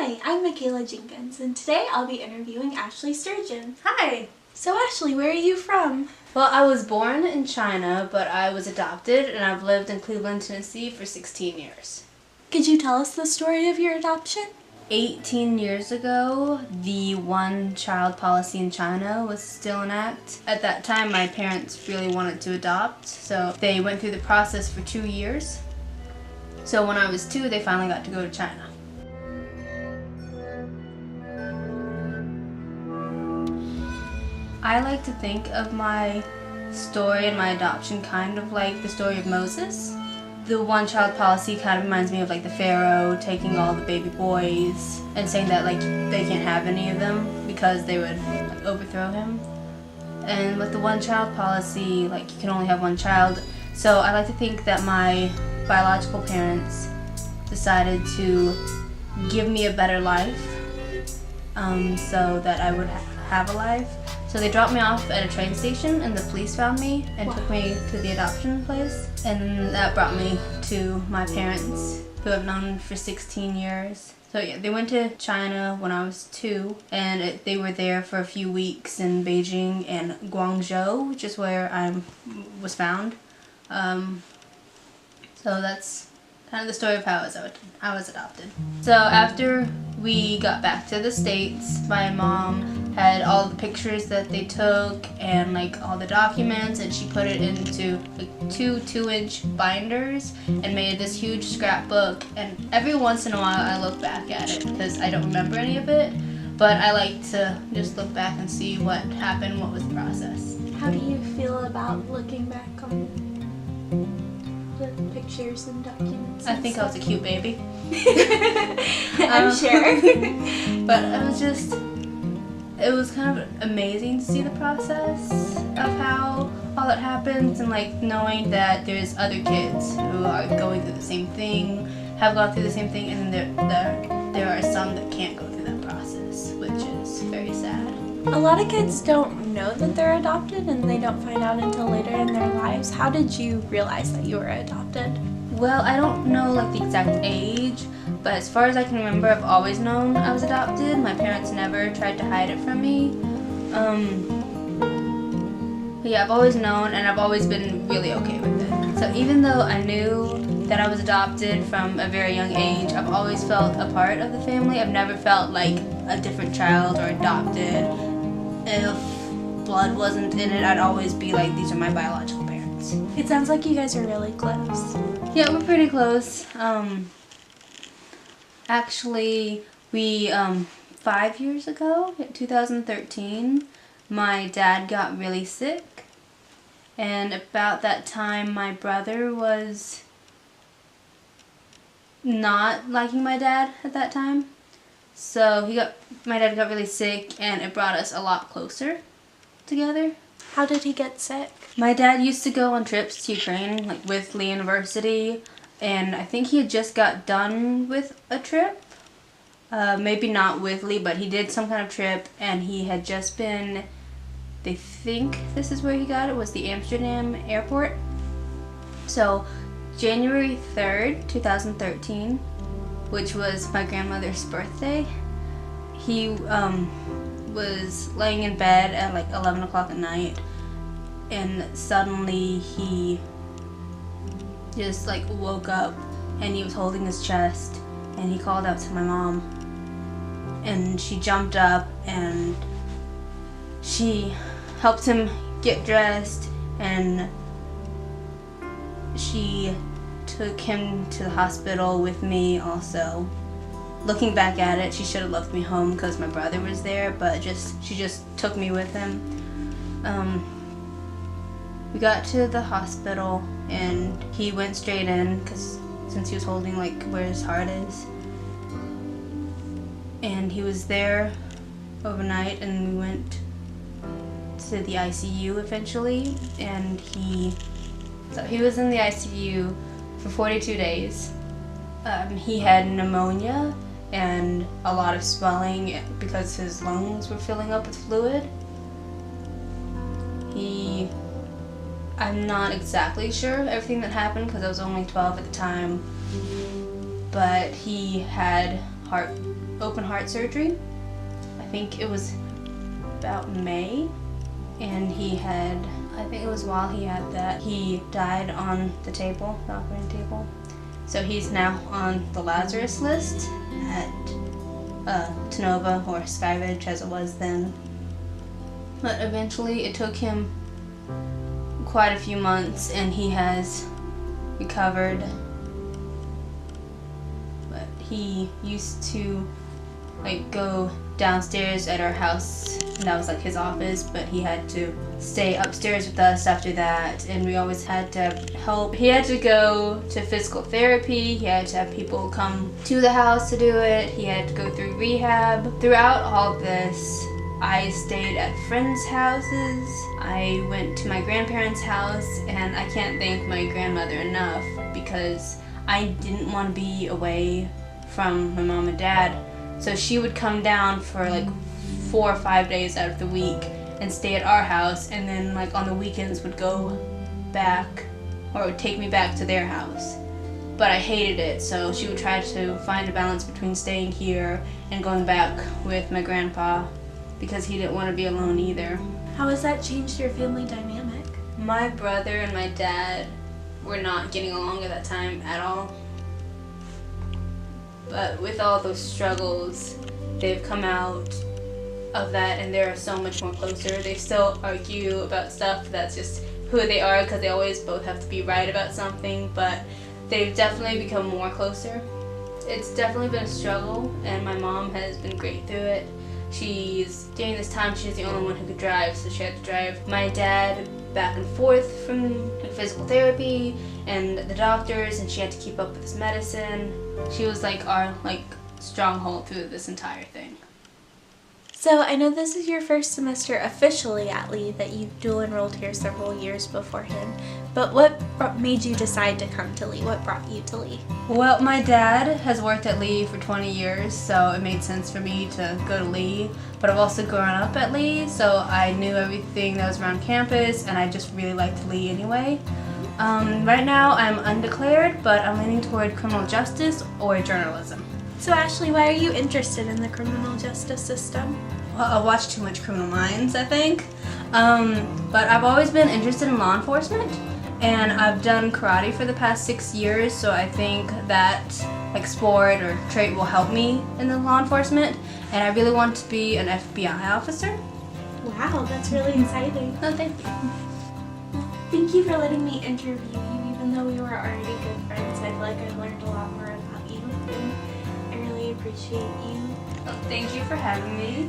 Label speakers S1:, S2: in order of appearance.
S1: Hi, I'm Michaela Jenkins, and today I'll be interviewing Ashleigh Sturgeon.
S2: Hi!
S1: So Ashleigh, where are you from?
S2: Well, I was born in China, but I was adopted, and I've lived in Cleveland, Tennessee for 16 years.
S1: Could you tell us the story of your adoption?
S2: 18 years ago, the one-child policy in China was still in act. At that time, my parents really wanted to adopt, so they went through the process for 2 years. So when I was 2, they finally got to go to China. I like to think of my story and my adoption kind of like the story of Moses. The one-child policy kind of reminds me of like the Pharaoh taking all the baby boys and saying that like they can't have any of them because they would like overthrow him. And with the one-child policy, like you can only have one child. So I like to think that my biological parents decided to give me a better life so that I would have a life. So they dropped me off at a train station and the police found me and took me to the adoption place. And that brought me to my parents, who I've known for 16 years. So yeah, they went to China when I was 2, and they were there for a few weeks in Beijing and Guangzhou, which is where I was found. So that's kind of the story of how I was adopted. So after we got back to the States, my mom had all the pictures that they took and like all the documents, and she put it into like 2-inch binders and made this huge scrapbook. And every once in a while I look back at it because I don't remember any of it, but I like to just look back and see what happened, what was the process.
S1: How do you feel about looking back on the pictures and documents?
S2: I think I was a cute baby.
S1: I'm sure.
S2: But it was kind of amazing to see the process of how all that happens, and like knowing that there's other kids who are going through the same thing, have gone through the same thing, and then there are some that can't go through that process, which is very sad.
S1: A lot of kids don't know that they're adopted, and they don't find out until later in their lives. How did you realize that you were adopted?
S2: Well, I don't know like the exact age, but as far as I can remember, I've always known I was adopted. My parents never tried to hide it from me. But yeah, I've always known, and I've always been really okay with it. So even though I knew that I was adopted from a very young age, I've always felt a part of the family. I've never felt like a different child or adopted. If blood wasn't in it, I'd always be like, these are my biological parents.
S1: It sounds like you guys are really close.
S2: Yeah, we're pretty close. Actually, we 5 years ago, 2013, my dad got really sick, and about that time my brother was not liking my dad at that time. So my dad got really sick, and it brought us a lot closer together.
S1: How did he get sick?
S2: My dad used to go on trips to Ukraine, like with Lee University, and I think he had just got done with a trip. Maybe not with Lee, but he did some kind of trip, and he had just been, they think this is where he got it, was the Amsterdam airport. So January 3rd, 2013, which was my grandmother's birthday, he was laying in bed at like 11 o'clock at night, and suddenly he just like woke up, and he was holding his chest, and he called out to my mom, and she jumped up and she helped him get dressed, and she took him to the hospital with me also. Looking back at it, she should have left me home because my brother was there, but she just took me with him. We got to the hospital, and he went straight in since he was holding like where his heart is. And he was there overnight, and we went to the ICU eventually, and he was in the ICU for 42 days. He had pneumonia and a lot of swelling because his lungs were filling up with fluid. I'm not exactly sure of everything that happened because I was only 12 at the time, but he had open heart surgery. I think it was about May, and I think it was while he had that, he died on the operating table. So he's now on the Lazarus list at Tenova, or Skyridge as it was then. But eventually it took him quite a few months and he has recovered. But he used to go downstairs at our house, and that was his office, but he had to stay upstairs with us after that, and we always had to help. He had to go to physical therapy, he had to have people come to the house to do it, he had to go through rehab. Throughout all this, I stayed at friends' houses, I went to my grandparents' house, and I can't thank my grandmother enough because I didn't want to be away from my mom and dad. So she would come down for 4 or 5 days out of the week and stay at our house, and then on the weekends would go back, or would take me back to their house. But I hated it, so she would try to find a balance between staying here and going back with my grandpa because he didn't want to be alone either.
S1: How has that changed your family dynamic?
S2: My brother and my dad were not getting along at that time at all. But with all those struggles, they've come out of that and they're so much more closer. They still argue about stuff, that's just who they are because they always both have to be right about something, but they've definitely become more closer. It's definitely been a struggle, and my mom has been great through it. During this time, she's the only one who could drive, so she had to drive my dad back and forth from physical therapy and the doctors, and she had to keep up with his medicine. She was our stronghold through this entire thing.
S1: So I know this is your first semester officially at Lee, that you dual enrolled here several years beforehand, but what made you decide to come to Lee? What brought you to Lee?
S2: Well, my dad has worked at Lee for 20 years, so it made sense for me to go to Lee, but I've also grown up at Lee, so I knew everything that was around campus, and I just really liked Lee anyway. Right now I'm undeclared, but I'm leaning toward criminal justice or journalism.
S1: So Ashleigh, why are you interested in the criminal justice system?
S2: Well, I watched too much Criminal Minds, I think. But I've always been interested in law enforcement, and I've done karate for the past 6 years, so I think that sport or trait will help me in the law enforcement, and I really want to be an FBI officer.
S1: Wow, that's really exciting.
S2: Oh, thank you.
S1: Thank you for letting me interview you. Even though we were already good friends, I feel like I've learned a lot more about you, and I really appreciate you.
S2: Well, thank you for having me.